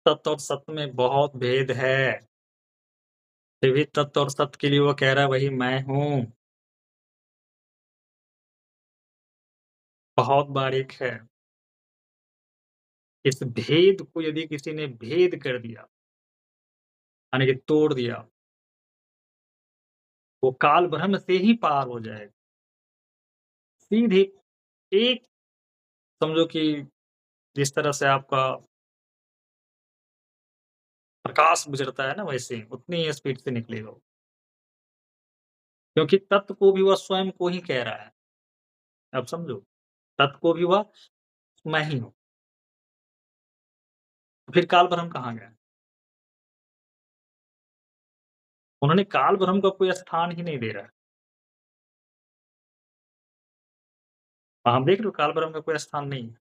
तत्व और सत में बहुत भेद है। फिर भी तत्व और सत के लिए वो कह रहा है वही मैं हूँ। बहुत बारीक है। इस भेद को यदि किसी ने भेद कर दिया, यानी कि तोड़ दिया, वो काल ब्रह्म से ही पार हो जाएगा। सीधे एक समझो कि जिस तरह से आपका प्रकाश गुजरता है ना वैसे ही, उतनी ही स्पीड से निकलेगा वो। क्योंकि तत्व को भी वह स्वयं को ही कह रहा है। अब समझो, तत्व को भी वह मैं ही हूँ। फिर काल ब्रह्म कहाँ गया? उन्होंने काल ब्रह्म का कोई स्थान ही नहीं दे रहा है। हम देख रहे हो काल ब्रह्म का कोई स्थान नहीं है।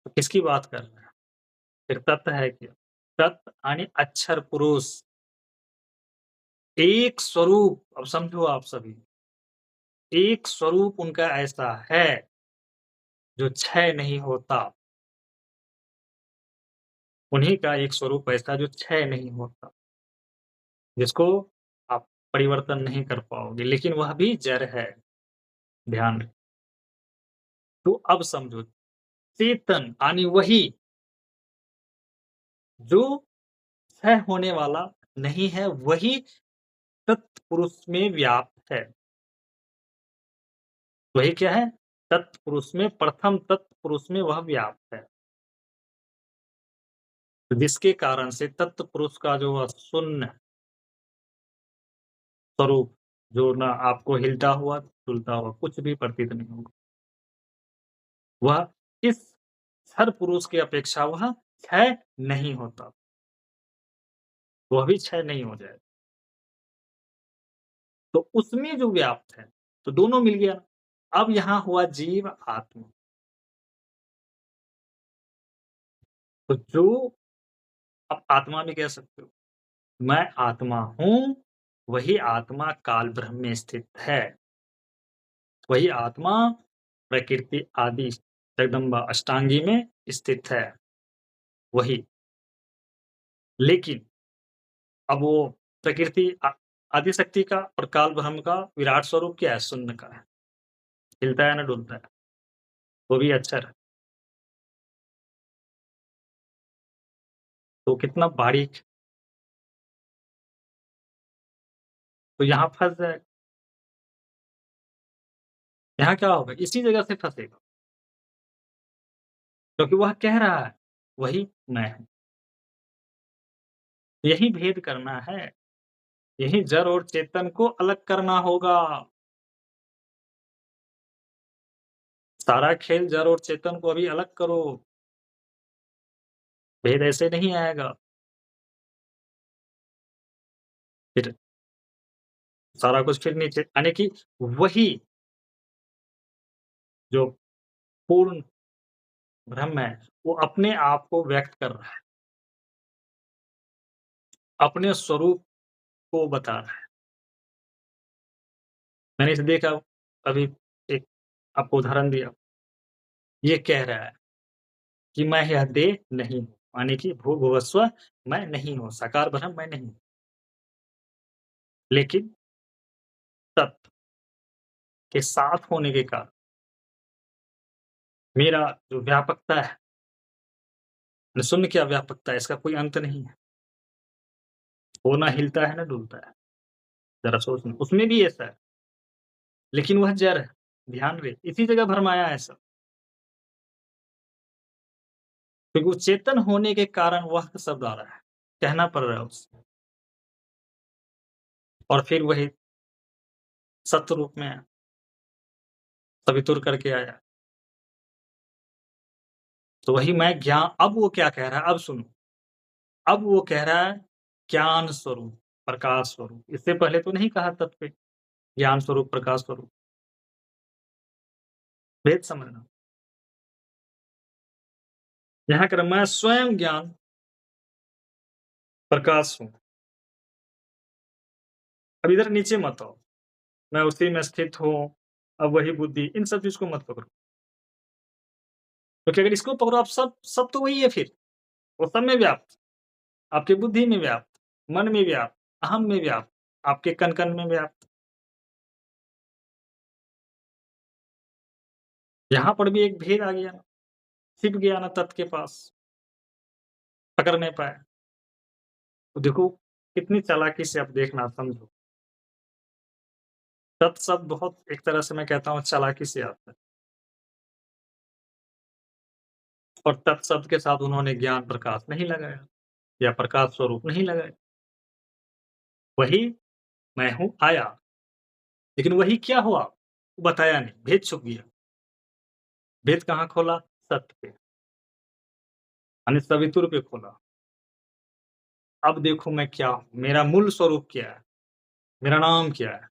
तो किसकी बात कर रहे हैं? फिर तत्व है क्या? तत्व यानी अक्षर पुरुष, एक स्वरूप। अब समझो आप सभी, एक स्वरूप उनका ऐसा है जो क्षय नहीं होता। उन्हीं का एक स्वरूप ऐसा जो क्षय नहीं होता, जिसको आप परिवर्तन नहीं कर पाओगे, लेकिन वह भी जड़ है। ध्यान रखें। तो अब समझो, चेतन यानी वही जो क्षय होने वाला नहीं है, वही तत्पुरुष में व्याप्त है। वही क्या है? तत्पुरुष में, प्रथम तत्पुरुष में वह व्याप्त है। तो जिसके कारण से तत्पुरुष का जो वह शून्य स्वरूप, जो ना आपको हिलता हुआ, डुलता हुआ कुछ भी प्रतीत नहीं होगा, वह इस हर पुरुष की अपेक्षा वह क्षय नहीं होता। वह भी क्षय नहीं हो जाएगा। तो उसमें जो व्याप्त है, तो दोनों मिल गया। अब यहाँ हुआ जीव आत्मा। तो जो आप आत्मा भी कह सकते हो। मैं आत्मा हूँ, वही आत्मा काल ब्रह्म में स्थित है। वही आत्मा प्रकृति आदि जगदम्बा अष्टांगी में स्थित है, वही। लेकिन अब वो प्रकृति आदिशक्ति का और काल ब्रह्म का विराट स्वरूप क्या है? शून्य का है। हिलता है ना डुलता है, वो भी अक्षर है। तो कितना बारीक। तो यहाँ फँस जाएगा। यहाँ क्या होगा? इसी जगह से फँसेगा, क्योंकि वह कह रहा है, वही मैं हूँ। यही भेद करना है, यही जड़ और चेतन को अलग करना होगा। सारा खेल जड़ और चेतन को अभी अलग करो, भेद ऐसे नहीं आएगा। फिर सारा कुछ फिर नीचे यानी कि वही जो पूर्ण ब्रह्म है, वो अपने आप को व्यक्त कर रहा है, अपने स्वरूप को बता रहा है। मैंने इसे देखा, अभी एक आपको उदाहरण दिया। ये कह रहा है कि मैं यह देह नहीं हूँ, यानी कि भूर्भुवस्व मैं नहीं हूँ, साकार ब्रह्म मैं नहीं हूँ। लेकिन तत्व के साथ होने के कारण मेरा जो व्यापकता है, शून्य क्या व्यापकता है, इसका कोई अंत नहीं है। वो ना हिलता है, ना डुलता है। ज़रा सोचना, उसमें भी ऐसा है, लेकिन वह जड़ है। ध्यान रहे, इसी जगह भरमाया है सब। क्योंकि वो चेतन होने के कारण वह शब्द आ रहा है, कहना पड़ रहा है उससे। और फिर वही सत्य रूप में सवितुर करके आया। तो वही मैं ज्ञान, अब वो क्या कह रहा है, अब सुनो। अब वो कह रहा है ज्ञान स्वरूप, प्रकाश स्वरूप। इससे पहले तो नहीं कहा तत्व पे, ज्ञान स्वरूप, प्रकाश स्वरूप। भेद समझना। यहाँ कह रहा मैं स्वयं ज्ञान प्रकाश हूँ। अब इधर नीचे मत आओ, मैं उसी में स्थित हूँ, अब वही बुद्धि, इन सब चीज़ को मत पकड़ो। क्योंकि अगर इसको पकड़ो आप सब सब तो वही है फिर, वो सब में व्याप्त, आपकी बुद्धि में व्याप्त, मन में व्याप्त, अहम में व्याप्त, आपके कण-कण में व्याप्त। यहाँ पर भी एक भेद आ गया ना, छिप गया ना तत् के पास, पकड़ नहीं पाया। तो देखो कितनी चालाकी से आप देखना समझो। तत् शब्द बहुत एक तरह से मैं कहता हूँ चालाकी से आता है और तत् शब्द के साथ उन्होंने ज्ञान प्रकाश नहीं लगाया या प्रकाश स्वरूप नहीं लगाया। वही मैं हूँ आया, लेकिन वही क्या हुआ? बताया नहीं, भेद छुप गया। भेद कहाँ खोला? सत्य पे, यानी सवितुर पे खोला। अब देखो मैं क्या हूँ, मेरा मूल स्वरूप क्या है, मेरा नाम क्या है?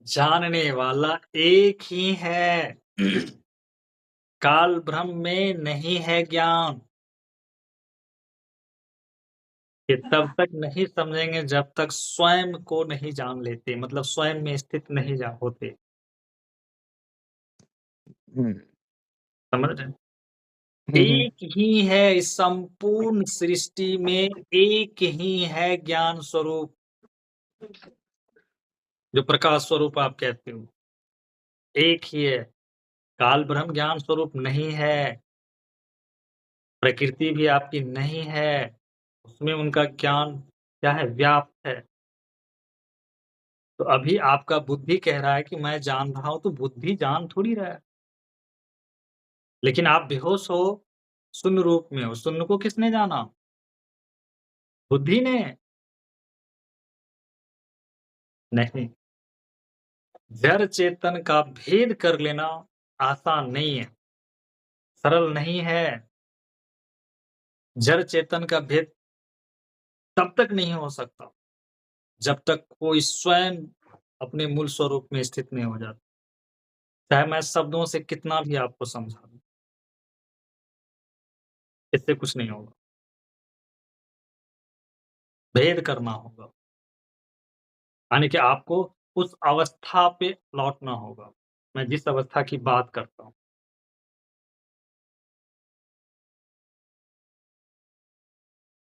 जानने वाला एक ही है। काल ब्रह्म में नहीं है ज्ञान। ये तब तक नहीं समझेंगे जब तक स्वयं को नहीं जान लेते, मतलब स्वयं में स्थित नहीं जा होते। हुँ। समझ रहे हैं? हुँ, हुँ। एक ही है इस संपूर्ण सृष्टि में, एक ही है ज्ञान स्वरूप, जो प्रकाश स्वरूप आप कहते हो, एक ही है। काल ब्रह्म ज्ञान स्वरूप नहीं है, प्रकृति भी आपकी नहीं है, उसमें उनका ज्ञान क्या है? व्याप्त है। तो अभी आपका बुद्धि कह रहा है कि मैं जान रहा हूँ, तो बुद्धि जान थोड़ी रहा है। लेकिन आप बेहोश हो, शून्य रूप में हो, शून्य को किसने जाना? बुद्धि ने? नहीं। जड़ चेतन का भेद कर लेना आसान नहीं है, सरल नहीं है। जड़ चेतन का भेद तब तक नहीं हो सकता, जब तक कोई स्वयं अपने मूल स्वरूप में स्थित नहीं हो जाता। चाहे मैं शब्दों से कितना भी आपको समझा दूँ, इससे कुछ नहीं होगा। भेद करना होगा, यानी कि आपको उस अवस्था पे लौटना होगा। मैं जिस अवस्था की बात करता हूँ।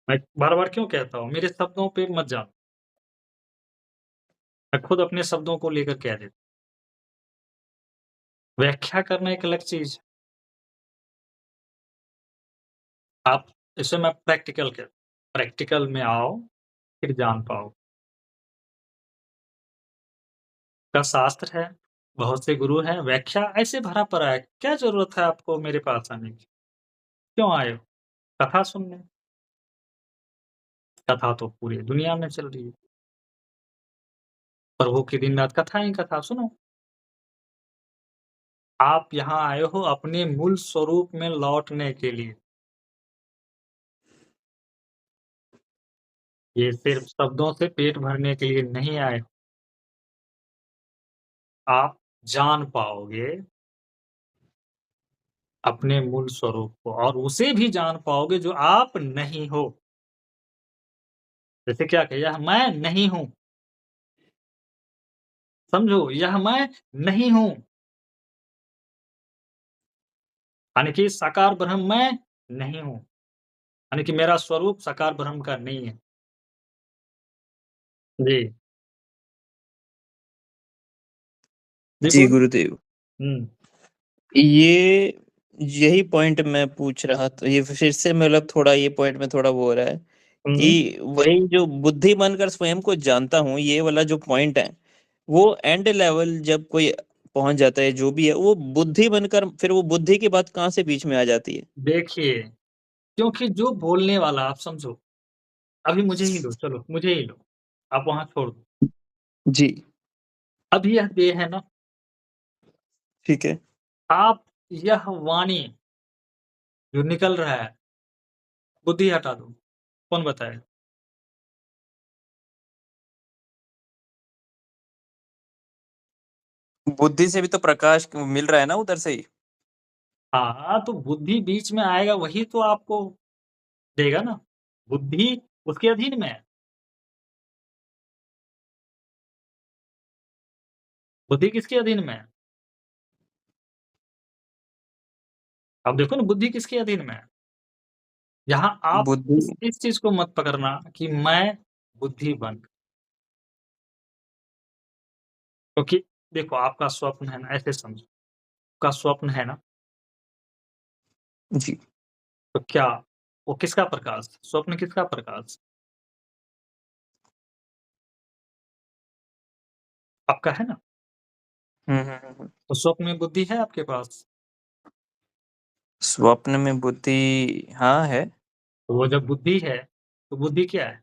मैं बार-बार क्यों कहता हूँ, मेरे शब्दों पे मत जाओ। मैं खुद अपने शब्दों को लेकर कह देता हूँ। व्याख्या करना एक अलग चीज़ है। आप इसे मैं प्रैक्टिकल में आओ, फिर जान पाओ। का शास्त्र है, बहुत से गुरु हैं, व्याख्या ऐसे भरा पड़ा है, क्या ज़रूरत है आपको मेरे पास आने की? क्यों आए हो? कथा सुनने? कथा तो पूरी दुनिया में चल रही है। प्रभु की दिन-रात कथा ही कथा, सुनो। आप यहाँ आए हो अपने मूल स्वरूप में लौटने के लिए। ये सिर्फ शब्दों से पेट भरने के लिए नहीं आए हो। आप जान पाओगे अपने मूल स्वरूप को और उसे भी जान पाओगे जो आप नहीं हो। जैसे क्या कहा, यह मैं नहीं हूँ। समझो, यह मैं नहीं हूँ। यानी कि साकार ब्रह्म मैं नहीं हूँ। यानी कि मेरा स्वरूप साकार ब्रह्म का नहीं है। जी। जी, जी, बोलिए। गुरुदेव। हुँ, ये यही पॉइंट मैं पूछ रहा था, ये फिर से मतलब थोड़ा ये पॉइंट में थोड़ा वो हो रहा है हुँ। कि वही जो बुद्धि मानकर स्वयं को जानता हूँ, ये वाला जो पॉइंट है, वो एंड लेवल जब कोई पहुँच जाता है, जो भी है, वो बुद्धि बनकर फिर वो बुद्धि की बात कहाँ से बीच में आ जाती है? देखिए, क्योंकि जो बोलने वाला आप समझो, अभी मुझे ही लो, चलो मुझे ही लो। आप वहाँ छोड़ दो। जी, अब यह देह है ना, ठीक है। आप यह वाणी जो निकल रहा है, बुद्धि हटा दो। कौन बताएगा? बुद्धि से भी तो प्रकाश मिल रहा है ना उधर से ही। हाँ, तो बुद्धि बीच में आएगा वही तो आपको देगा ना। बुद्धि उसके अधीन में है। बुद्धि किसके अधीन में है? अब देखो ना बुद्धि किसके अधीन में है? यहाँ आप बुद्धि इस चीज़ को मत पकड़ना कि मैं बुद्धिमान, क्योंकि देखो आपका स्वप्न है ना, ऐसे समझो, आपका स्वप्न है ना, जी। तो क्या वो किसका प्रकाश? स्वप्न किसका प्रकाश? आपका है ना? हुँ। तो स्वप्न में बुद्धि है आपके पास? स्वप्न में बुद्धि हाँ, है। तो वो जब बुद्धि है, तो बुद्धि क्या है?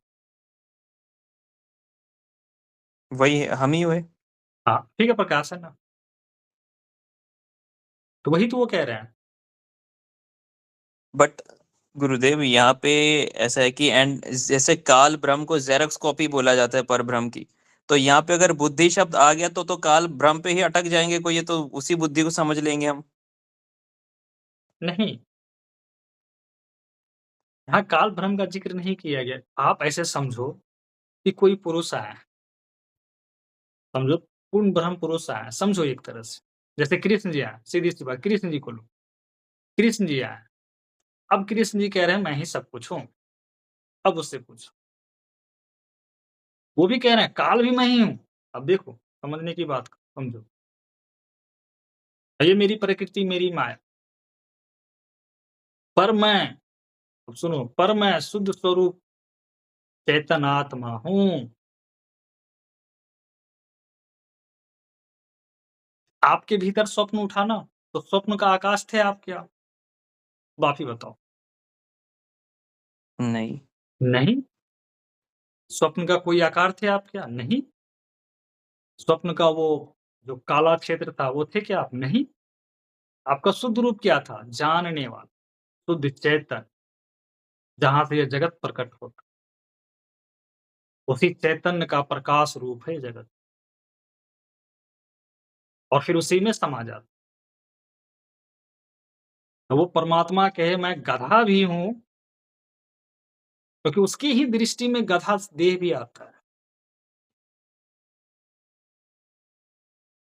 वही हम ही हुए। हाँ, ठीक है प्रकाश है ना। तो वही तो वो कह रहे हैं। बट गुरुदेव यहाँ पे ऐसा है कि एंड जैसे काल ब्रह्म को जेरॉक्स कॉपी बोला जाता है परब्रह्म की, तो यहाँ पे अगर बुद्धि शब्द आ गया तो काल ब्रह्म पे ही अटक जाएंगे कोई, ये तो उसी बुद्धि को समझ लेंगे हम। नहीं, यहाँ काल ब्रह्म का ज़िक्र नहीं किया गया। आप ऐसे समझो कि कोई पुरुष आया है, समझो पूर्ण ब्रह्म पुरुष आया है, समझो एक तरह से। जैसे कृष्ण जी आए, सीधी-सी बात कृष्ण जी को लो। कृष्ण जी आए, अब कृष्ण जी कह रहे हैं मैं ही सब कुछ हूँ। अब उससे पूछो, वो भी कह रहे हैं काल भी मैं ही हूँ। अब देखो, समझने की बात समझो। ये मेरी प्रकृति, मेरी माया। पर मैं अब सुनो, पर मैं शुद्ध स्वरूप चैतन आत्मा हूँ। आपके भीतर स्वप्न उठा ना, तो स्वप्न का आकाश थे आप क्या? अब आप ही बताओ। नहीं। नहीं। स्वप्न का कोई आकार थे आप क्या? नहीं। स्वप्न का वो जो काला क्षेत्र था, वो थे क्या आप? नहीं। आपका शुद्ध रूप क्या था? जानने वाला, शुद्ध चैतन, जहाँ से ये जगत प्रकट होता। उसी चैतन्य का प्रकाश रूप है जगत, और फिर उसी में समा जाता। तो वो परमात्मा कहे मैं गधा भी हूँ, क्योंकि उसकी ही दृष्टि में गधा देह भी आता है।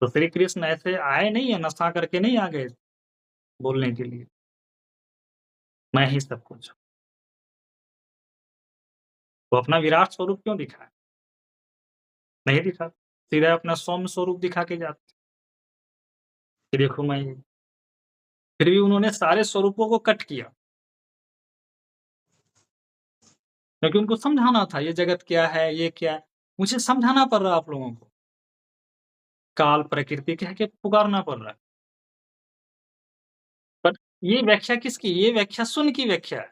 तो श्री कृष्ण ऐसे आए नहीं है, नशा करके नहीं आ गए बोलने के लिए, मैं ही सब कुछ हूँ। वो अपना विराट स्वरूप क्यों दिखाए? नहीं दिखा। सीधा अपना सौम्य स्वरूप दिखा के जाते, कि देखो मैं ही। फिर भी उन्होंने सारे स्वरूपों को कट किया, क्योंकि उनको समझाना था ये जगत क्या है, ये क्या है। मुझे समझाना पड़ रहा है आप लोगों को। काल, प्रकृति कह के पुकारना पड़ रहा है। पर ये व्याख्या किसकी? ये व्याख्या सुन की व्याख्या है।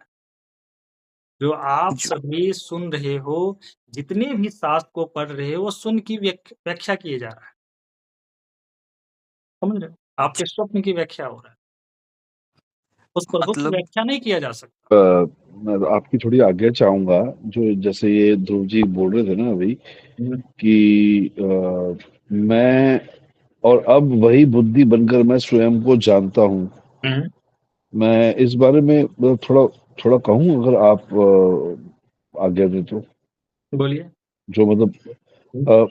जो आप जो सभी सुन रहे हो, जितने भी शास्त्र को पढ़ रहे हो, वो सुन की व्याख्या किए जा रहा है। समझ रहे हो? आपके स्वप्न की व्याख्या हो रहा है। उस प्रभु की मतलब व्याख्या नहीं किया जा सकता। मैं आपकी थोड़ी आज्ञा चाहूंगा। जो जैसे ये ध्रुव जी बोल रहे थे ना अभी हुँ, कि मैं और अब वही बुद्धि बनकर मैं स्वयं को जानता हूँ। हुँ, मैं इस बारे में मतलब थोड़ा थोड़ा कहूँ, अगर आप आज्ञा दें तो। बोलिए। जो मतलब हुँ, अ,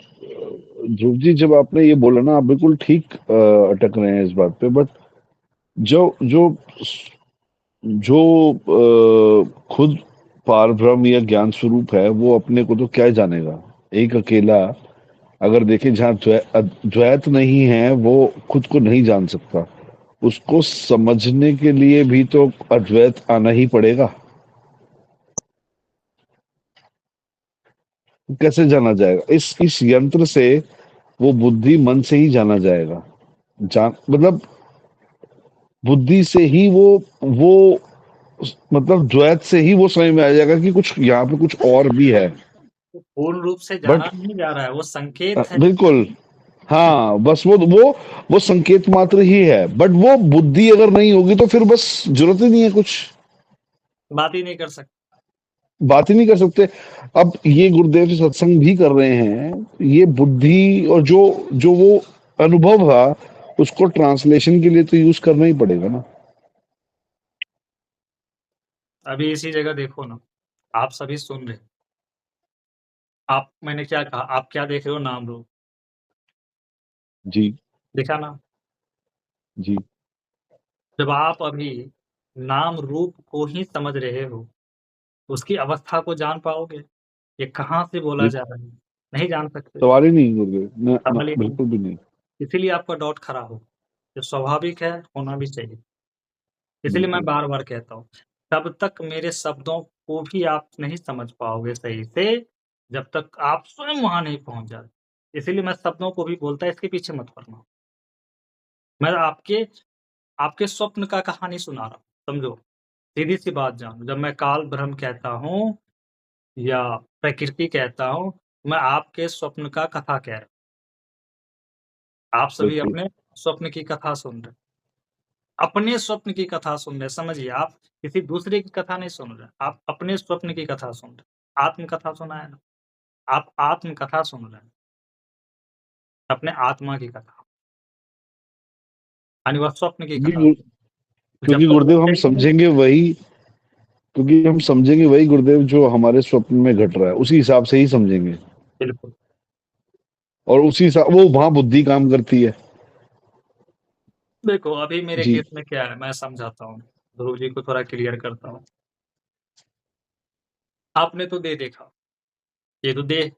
ध्रुव जी, जब आपने ये बोला ना, आप बिल्कुल ठीक अटक रहे हैं इस बात पे। बट जो जो जो खुद पारब्रह्म या ज्ञान स्वरूप है, वो अपने को तो क्या जानेगा। एक अकेला, अगर देखें, जहाँ द्वैत नहीं है, वो खुद को नहीं जान सकता। उसको समझने के लिए भी तो अद्वैत आना ही पड़ेगा। कैसे जाना जाएगा? इस यंत्र से वो बुद्धि मन से ही जाना जाएगा। जान मतलब बुद्धि से ही वो मतलब द्वैत से ही वो समझ में आ जाएगा कि कुछ यहाँ पे कुछ और भी है। वो पूर्ण रूप से बट जाना नहीं जा रहा है, वो संकेत है। बिल्कुल, हाँ, बस वो संकेत मात्र ही है। बट वो बुद्धि अगर नहीं होगी तो फिर बस जरूरत ही नहीं है कुछ, बात ही नहीं कर सकते। बात ही नहीं कर सकते। अब ये गुरुदेव से सत्संग भी कर रहे हैं, ये बुद्धि और जो जो वो अनुभव था, उसको ट्रांसलेशन के लिए तो यूज करना ही पड़ेगा ना। अभी इसी जगह देखो ना, आप सभी सुन रहे हो। आप मैंने क्या कहा? आप क्या देख रहे हो? नाम रूप। जी। देखा ना? जी। जब आप अभी नाम रूप को ही समझ रहे हो, उसकी अवस्था को जान पाओगे? ये कहाँ से बोला जा रहा है? नहीं जान सकते। सवाल ही नहीं गुरुदेव, ना सवाल ही नहीं। बिल्कुल भी नहीं। इसीलिए आपका डाउट खड़ा हो, जो स्वाभाविक है, होना भी चाहिए। इसलिए मैं बिल्कुल। बार-बार कहता हूँ, तब तक मेरे शब्दों को भी आप नहीं समझ पाओगे सही से, जब तक आप स्वयं वहाँ नहीं पहुँच जाते। इसीलिए मैं शब्दों को भी बोलता इसके पीछे मत पड़ना। मैं आपके स्वप्न का कहानी सुना रहा हूँ, समझो। सीधी-सी बात जानो, जब मैं काल ब्रह्म कहता हूँ या प्रकृति कहता हूँ, मैं आपके स्वप्न का कथा कह रहा हूँ। आप सभी बिल्कुल। अपने स्वप्न की कथा सुन रहे हैं। अपने स्वप्न की कथा सुन रहे हैं, समझिए आप किसी दूसरे की कथा नहीं सुन रहे हैं, आप अपने स्वप्न की कथा सुन रहे हैं। आत्मकथा सुना है ना? आप आत्मकथा सुन रहे हैं, अपने आत्मा की कथा, यानी वह स्वप्न की कथा। क्योंकि जब क्योंकि तक वो गुरुदेव हम सही नहीं, समझेंगे वही, क्योंकि हम समझेंगे वही गुरुदेव जो हमारे स्वप्न में घट रहा है, उसी हिसाब से ही समझेंगे, बिल्कुल। और उसी हिसाब वो वहां बुद्धि काम करती है। देखो, अभी मेरे जी। केस में क्या है, मैं समझाता हूँ। ध्रुव जी को थोड़ा क्लियर करता हूँ। आपने तो देह देखा, ये तो देह,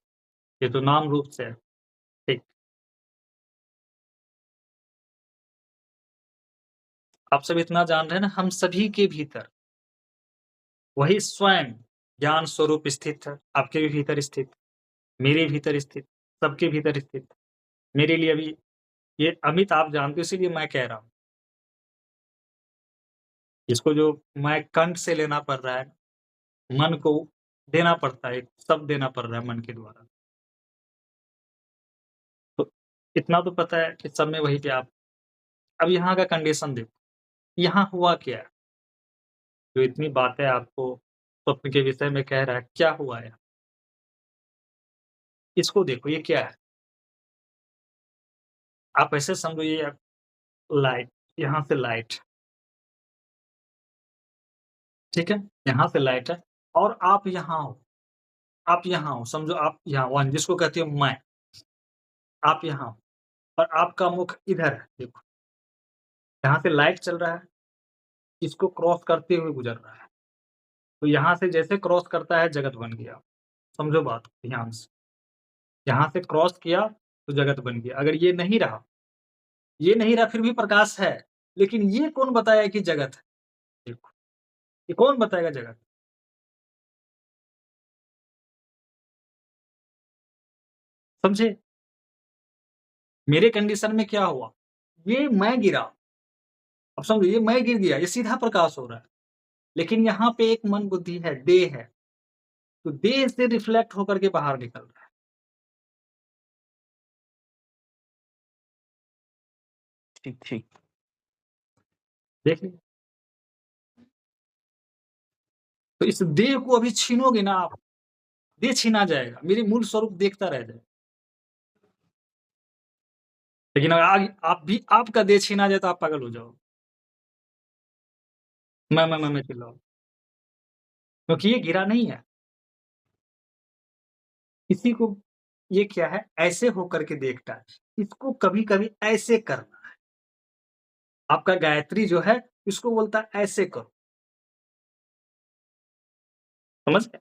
ये तो नाम रूप से है, ठीक। आप सब इतना जान रहे हैं ना, हम सभी के भीतर वही स्वयं ज्ञान स्वरूप स्थित है, आपके भी भीतर स्थित, मेरे भीतर स्थित, सबके भीतर स्थित। मेरे लिए अभी ये अमित आप जानते हो, इसीलिए मैं कह रहा हूँ। इसको जो मैं कंठ से लेना पड़ रहा है, मन को देना पड़ता है, एक शब्द देना पड़ रहा है मन के द्वारा। तो इतना तो पता है कि सब में वही पे आप, अब यहाँ का कंडीशन देखो, यहाँ हुआ क्या है? जो इतनी बातें आपको स्वप्न के विषय में कह रहा है, क्या हुआ है? इसको देखो, ये क्या है? आप ऐसे समझो, ये लाइट, यहाँ से लाइट, ठीक है? यहाँ से लाइट है और आप यहाँ हो, आप यहाँ हो, समझो आप यहाँ वन जिसको कहते हो मैं, आप यहाँ हो और आपका मुख इधर है, देखो। यहाँ से लाइट चल रहा है, इसको क्रॉस करते हुए गुजर रहा है। तो यहाँ से जैसे क्रॉस करता है, जगत बन गया। समझो बात को ध्यान से। यहाँ से क्रॉस किया तो जगत बन गया। अगर ये नहीं रहा, ये नहीं रहा फिर भी प्रकाश है, लेकिन ये कौन बताया कि जगत है? देखो, ये कौन बताएगा जगत? समझे? मेरे कंडीशन में क्या हुआ? ये मैं गिरा, अब समझो ये मैं गिर गया, ये सीधा प्रकाश हो रहा है। लेकिन यहाँ पे एक मन बुद्धि है, देह है, तो देह से रिफ्लेक्ट होकर के बाहर निकल रहा है। ठीक ठीक। देखिए, तो इस देह को अभी छीनोगे ना आप, देह छीना जाएगा, मेरे मूल स्वरूप देखता रह जाएगा। लेकिन अगर आप भी आपका देह छीना जाए तो आप पागल हो जाओगे। मैं चिल्लाओ, क्योंकि ये गिरा नहीं है। इसी को, ये क्या है, ऐसे होकर के देखता है। इसको कभी-कभी ऐसे करना है। आपका गायत्री जो है, इसको बोलता है ऐसे करो। समझ गए?